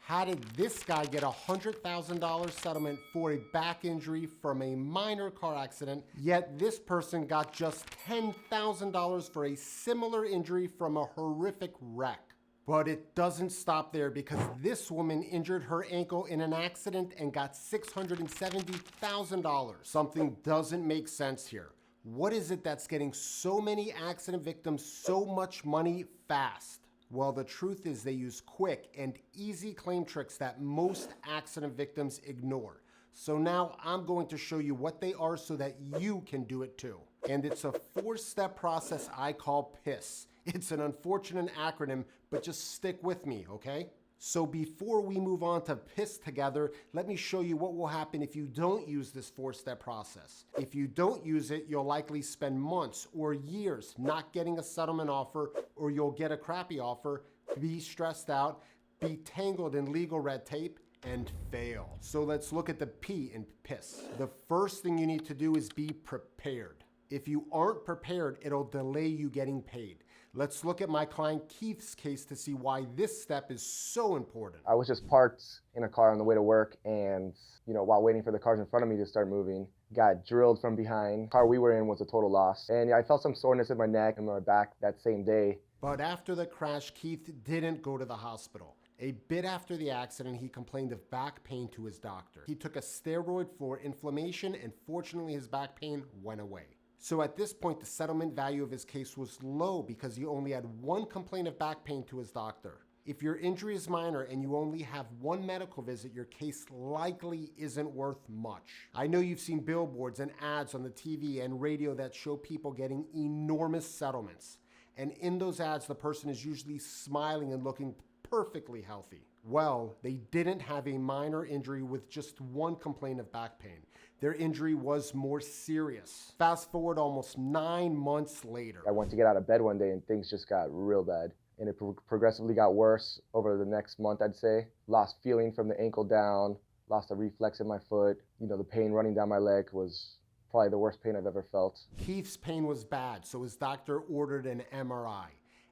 How did this guy get a $100,000 settlement for a back injury from a minor car accident, yet this person got just $10,000 for a similar injury from a horrific wreck? But it doesn't stop there, because this woman injured her ankle in an accident and got $670,000. Something doesn't make sense here. What is it that's getting so many accident victims so much money fast? Well, the truth is they use quick and easy claim tricks that most accident victims ignore. So now I'm going to show you what they are so that you can do it too. And it's a 4-step process I call PISS. It's an unfortunate acronym, but just stick with me, okay? So before we move on to PISS together, let me show you what will happen if you don't use this 4-step process. If you don't use it, you'll likely spend months or years not getting a settlement offer, or you'll get a crappy offer, be stressed out, be tangled in legal red tape, and fail. So let's look at the P in PISS. The first thing you need to do is be prepared. If you aren't prepared, it'll delay you getting paid. Let's look at my client Keith's case to see why this step is so important. I was just parked in a car on the way to work, and while waiting for the cars in front of me to start moving, got drilled from behind. The car we were in was a total loss, and I felt some soreness in my neck and my back that same day. But after the crash, Keith didn't go to the hospital. A bit after the accident, he complained of back pain to his doctor. He took a steroid for inflammation, and fortunately his back pain went away. So at this point, the settlement value of his case was low because he only had one complaint of back pain to his doctor. If your injury is minor and you only have one medical visit, your case likely isn't worth much. I know you've seen billboards and ads on the TV and radio that show people getting enormous settlements. And in those ads, the person is usually smiling and looking perfectly healthy. Well, they didn't have a minor injury with just one complaint of back pain. Their injury was more serious. Fast forward almost 9 months later. I went to get out of bed one day and things just got real bad. And it progressively got worse over the next month, I'd say. Lost feeling from the ankle down, lost a reflex in my foot. The pain running down my leg was probably the worst pain I've ever felt. Keith's pain was bad, so his doctor ordered an MRI.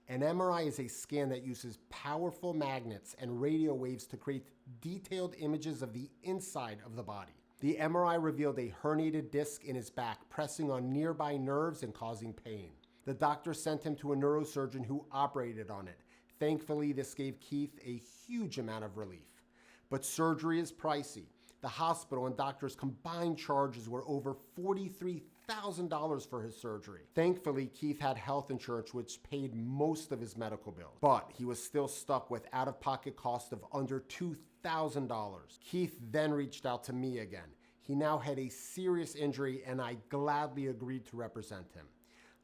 An MRI is a scan that uses powerful magnets and radio waves to create detailed images of the inside of the body. The MRI revealed a herniated disc in his back, pressing on nearby nerves and causing pain. The doctor sent him to a neurosurgeon who operated on it. Thankfully, this gave Keith a huge amount of relief. But surgery is pricey. The hospital and doctors' combined charges were over $43,000 for his surgery. Thankfully, Keith had health insurance, which paid most of his medical bills. But he was still stuck with out-of-pocket costs of under $2,000. Keith then reached out to me again. He now had a serious injury, and I gladly agreed to represent him.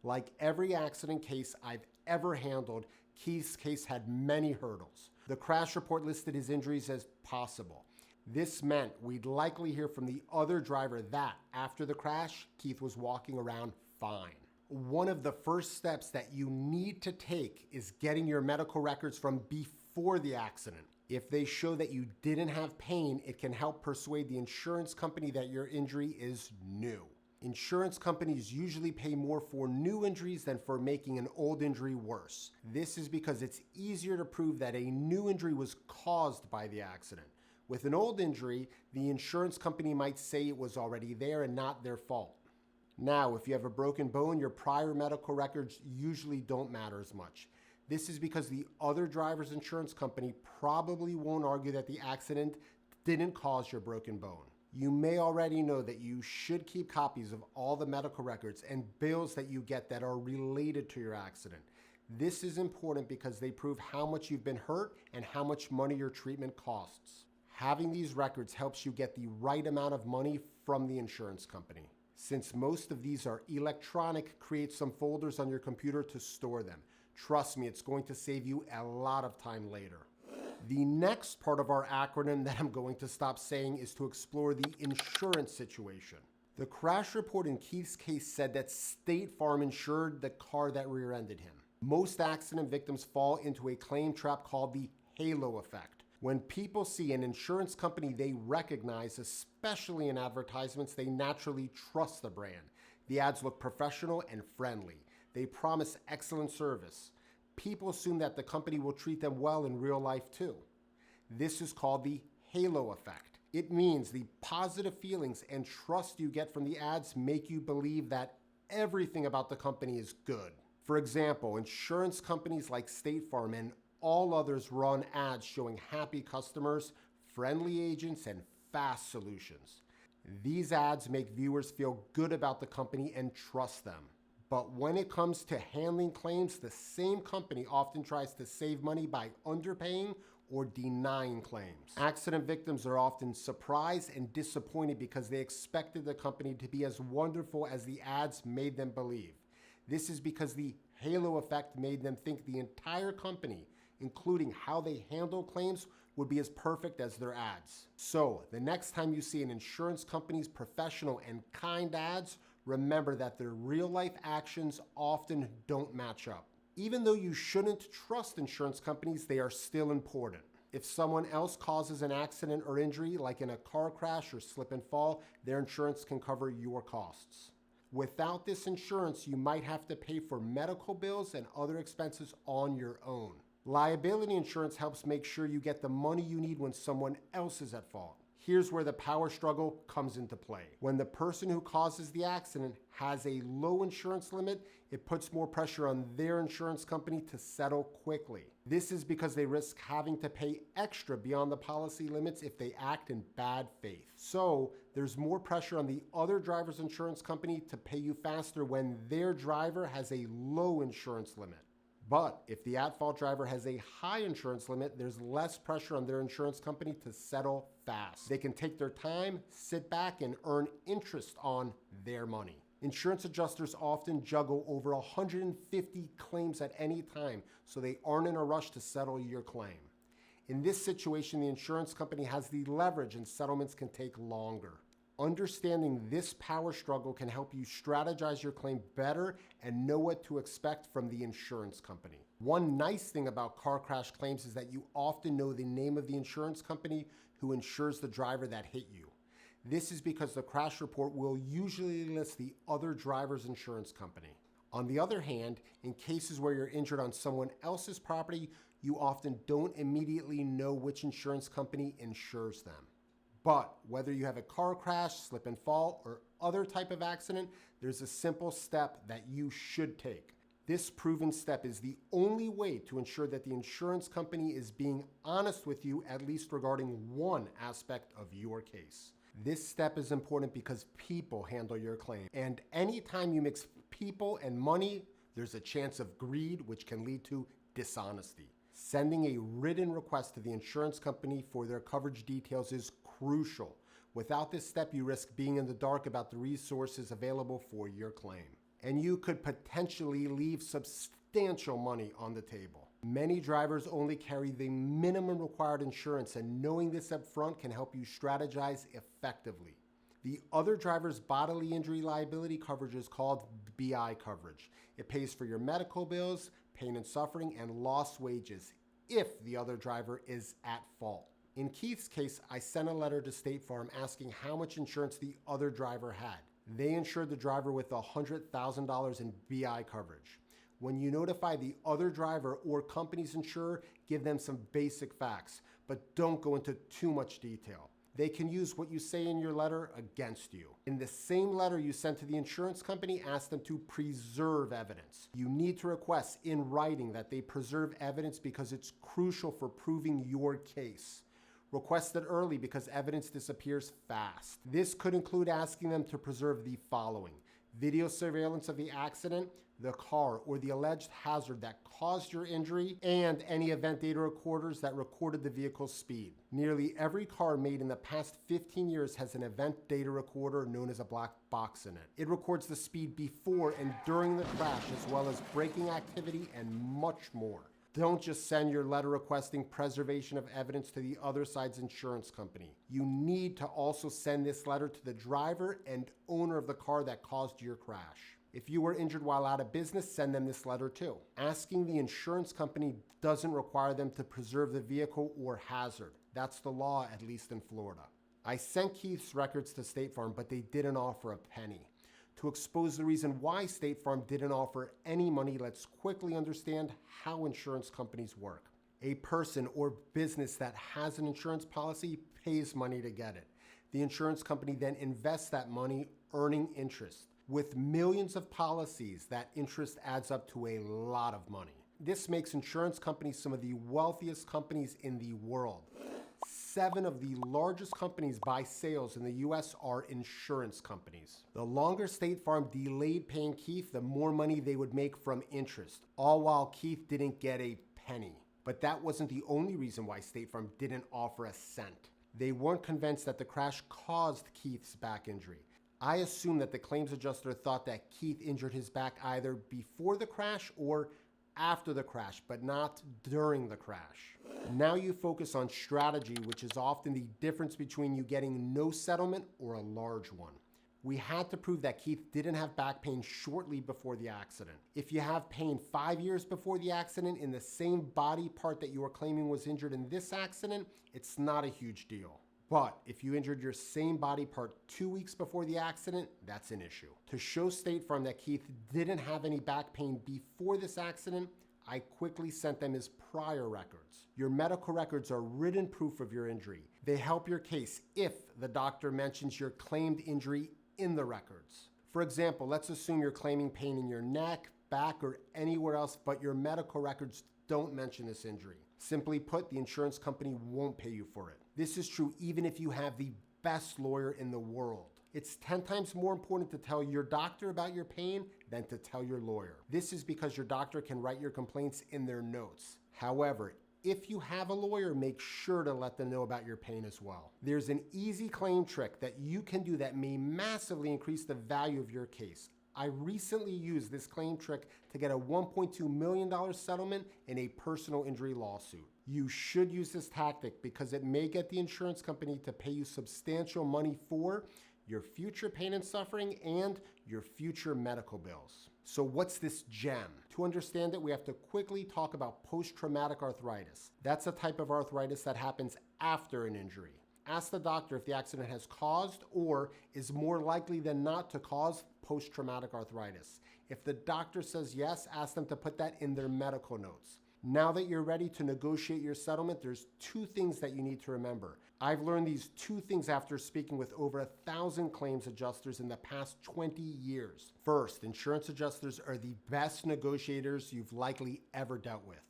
Like every accident case I've ever handled, Keith's case had many hurdles. The crash report listed his injuries as possible. This meant we'd likely hear from the other driver that, after the crash, Keith was walking around fine. One of the first steps that you need to take is getting your medical records from before the accident. If they show that you didn't have pain, it can help persuade the insurance company that your injury is new. Insurance companies usually pay more for new injuries than for making an old injury worse. This is because it's easier to prove that a new injury was caused by the accident. With an old injury, the insurance company might say it was already there and not their fault. Now, if you have a broken bone, your prior medical records usually don't matter as much. This is because the other driver's insurance company probably won't argue that the accident didn't cause your broken bone. You may already know that you should keep copies of all the medical records and bills that you get that are related to your accident. This is important because they prove how much you've been hurt and how much money your treatment costs. Having these records helps you get the right amount of money from the insurance company. Since most of these are electronic, create some folders on your computer to store them. Trust me, it's going to save you a lot of time later. The next part of our acronym that I'm going to stop saying is to explore the insurance situation. The crash report in Keith's case said that State Farm insured the car that rear-ended him. Most accident victims fall into a claim trap called the halo effect. When people see an insurance company they recognize, especially in advertisements, they naturally trust the brand. The ads look professional and friendly. They promise excellent service. People assume that the company will treat them well in real life too. This is called the halo effect. It means the positive feelings and trust you get from the ads make you believe that everything about the company is good. For example, insurance companies like State Farm and all others run ads showing happy customers, friendly agents, and fast solutions. These ads make viewers feel good about the company and trust them. But when it comes to handling claims, the same company often tries to save money by underpaying or denying claims. Accident victims are often surprised and disappointed because they expected the company to be as wonderful as the ads made them believe. This is because the halo effect made them think the entire company, including how they handle claims, would be as perfect as their ads. So, the next time you see an insurance company's professional and kind ads, remember that their real-life actions often don't match up. Even though you shouldn't trust insurance companies, they are still important. If someone else causes an accident or injury, like in a car crash or slip and fall, their insurance can cover your costs. Without this insurance, you might have to pay for medical bills and other expenses on your own. Liability insurance helps make sure you get the money you need when someone else is at fault. Here's where the power struggle comes into play. When the person who causes the accident has a low insurance limit, it puts more pressure on their insurance company to settle quickly. This is because they risk having to pay extra beyond the policy limits if they act in bad faith. So there's more pressure on the other driver's insurance company to pay you faster when their driver has a low insurance limit. But if the at-fault driver has a high insurance limit, there's less pressure on their insurance company to settle fast. They can take their time, sit back, and earn interest on their money. Insurance adjusters often juggle over 150 claims at any time, so they aren't in a rush to settle your claim. In this situation, the insurance company has the leverage and settlements can take longer. Understanding this power struggle can help you strategize your claim better and know what to expect from the insurance company. One nice thing about car crash claims is that you often know the name of the insurance company who insures the driver that hit you. This is because the crash report will usually list the other driver's insurance company. On the other hand, in cases where you're injured on someone else's property, you often don't immediately know which insurance company insures them. But whether you have a car crash, slip and fall, or other type of accident, there's a simple step that you should take. This proven step is the only way to ensure that the insurance company is being honest with you, at least regarding one aspect of your case. This step is important because people handle your claim. And anytime you mix people and money, there's a chance of greed, which can lead to dishonesty. Sending a written request to the insurance company for their coverage details is crucial. Without this step, you risk being in the dark about the resources available for your claim. And you could potentially leave substantial money on the table. Many drivers only carry the minimum required insurance, and knowing this up front can help you strategize effectively. The other driver's bodily injury liability coverage is called BI coverage. It pays for your medical bills, pain and suffering, and lost wages if the other driver is at fault. In Keith's case, I sent a letter to State Farm asking how much insurance the other driver had. They insured the driver with $100,000 in BI coverage. When you notify the other driver or company's insurer, give them some basic facts, but don't go into too much detail. They can use what you say in your letter against you. In the same letter you sent to the insurance company, ask them to preserve evidence. You need to request in writing that they preserve evidence because it's crucial for proving your case. Request it early because evidence disappears fast. This could include asking them to preserve the following: video surveillance of the accident, the car or the alleged hazard that caused your injury, and any event data recorders that recorded the vehicle's speed. Nearly every car made in the past 15 years has an event data recorder known as a black box in it. It records the speed before and during the crash, as well as braking activity and much more. Don't just send your letter requesting preservation of evidence to the other side's insurance company. You need to also send this letter to the driver and owner of the car that caused your crash. If you were injured while out of business, send them this letter too. Asking the insurance company doesn't require them to preserve the vehicle or hazard. That's the law, at least in Florida. I sent Keith's records to State Farm, but they didn't offer a penny. To expose the reason why State Farm didn't offer any money, let's quickly understand how insurance companies work. A person or business that has an insurance policy pays money to get it. The insurance company then invests that money, earning interest. With millions of policies, that interest adds up to a lot of money. This makes insurance companies some of the wealthiest companies in the world. 7 of the largest companies by sales in the US are insurance companies. The longer State Farm delayed paying Keith, the more money they would make from interest, all while Keith didn't get a penny. But that wasn't the only reason why State Farm didn't offer a cent. They weren't convinced that the crash caused Keith's back injury. I assume that the claims adjuster thought that Keith injured his back either before the crash or after the crash, but not during the crash. Now you focus on strategy, which is often the difference between you getting no settlement or a large one. We had to prove that Keith didn't have back pain shortly before the accident. If you have pain 5 years before the accident in the same body part that you are claiming was injured in this accident, it's not a huge deal. But if you injured your same body part 2 weeks before the accident, that's an issue. To show State Farm that Keith didn't have any back pain before this accident, I quickly sent them his prior records. Your medical records are written proof of your injury. They help your case if the doctor mentions your claimed injury in the records. For example, let's assume you're claiming pain in your neck, back, or anywhere else, but your medical records don't mention this injury. Simply put, the insurance company won't pay you for it. This is true even if you have the best lawyer in the world. It's 10 times more important to tell your doctor about your pain than to tell your lawyer. This is because your doctor can write your complaints in their notes. However, if you have a lawyer, make sure to let them know about your pain as well. There's an easy claim trick that you can do that may massively increase the value of your case. I recently used this claim trick to get a $1.2 million settlement in a personal injury lawsuit. You should use this tactic because it may get the insurance company to pay you substantial money for your future pain and suffering and your future medical bills. So what's this gem? To understand it, we have to quickly talk about post-traumatic arthritis. That's a type of arthritis that happens after an injury. Ask the doctor if the accident has caused or is more likely than not to cause post-traumatic arthritis. If the doctor says yes, ask them to put that in their medical notes. Now that you're ready to negotiate your settlement, there's 2 things that you need to remember. I've learned these 2 things after speaking with over 1,000 claims adjusters in the past 20 years. First, insurance adjusters are the best negotiators you've likely ever dealt with.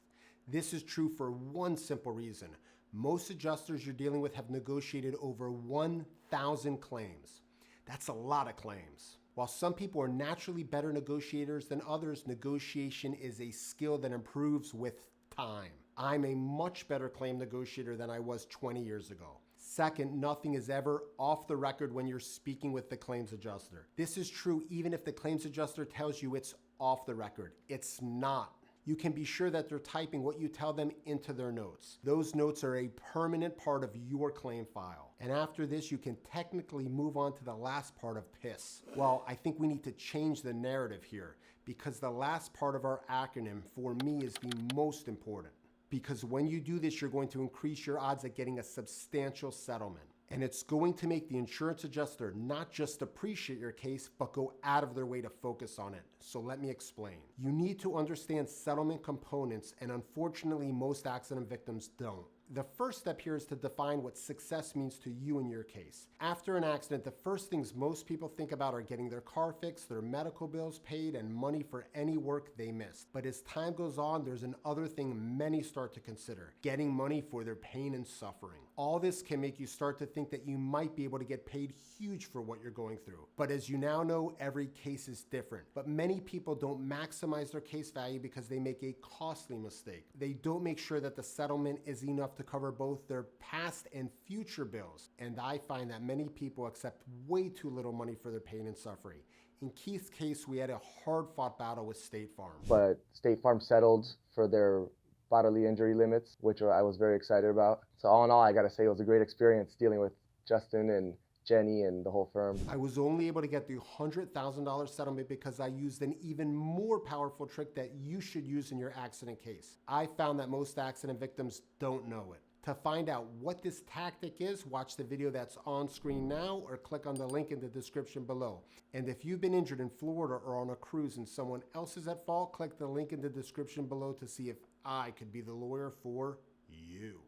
This is true for one simple reason. Most adjusters you're dealing with have negotiated over 1,000 claims. That's a lot of claims. While some people are naturally better negotiators than others, negotiation is a skill that improves with time. I'm a much better claim negotiator than I was 20 years ago. Second, nothing is ever off the record when you're speaking with the claims adjuster. This is true even if the claims adjuster tells you it's off the record. It's not. You can be sure that they're typing what you tell them into their notes. Those notes are a permanent part of your claim file. And after this, you can technically move on to the last part of PISS. Well, I think we need to change the narrative here because the last part of our acronym for me is the most important. Because when you do this, you're going to increase your odds at getting a substantial settlement. And it's going to make the insurance adjuster not just appreciate your case, but go out of their way to focus on it. So let me explain. You need to understand settlement components, and unfortunately, most accident victims don't. The first step here is to define what success means to you in your case. After an accident, the first things most people think about are getting their car fixed, their medical bills paid, and money for any work they missed. But as time goes on, there's another thing many start to consider: getting money for their pain and suffering. All this can make you start to think that you might be able to get paid huge for what you're going through. But as you now know, every case is different. But many people don't maximize their case value because they make a costly mistake. They don't make sure that the settlement is enough to cover both their past and future bills. And I find that many people accept way too little money for their pain and suffering. In Keith's case, we had a hard-fought battle with State Farm. But State Farm settled for their bodily injury limits, which I was very excited about. So all in all, I gotta say it was a great experience dealing with Justin and Jenny and the whole firm. I was only able to get the $100,000 settlement because I used an even more powerful trick that you should use in your accident case. I found that most accident victims don't know it. To find out what this tactic is, watch the video that's on screen now or click on the link in the description below. And if you've been injured in Florida or on a cruise and someone else is at fault, click the link in the description below to see if I could be the lawyer for you.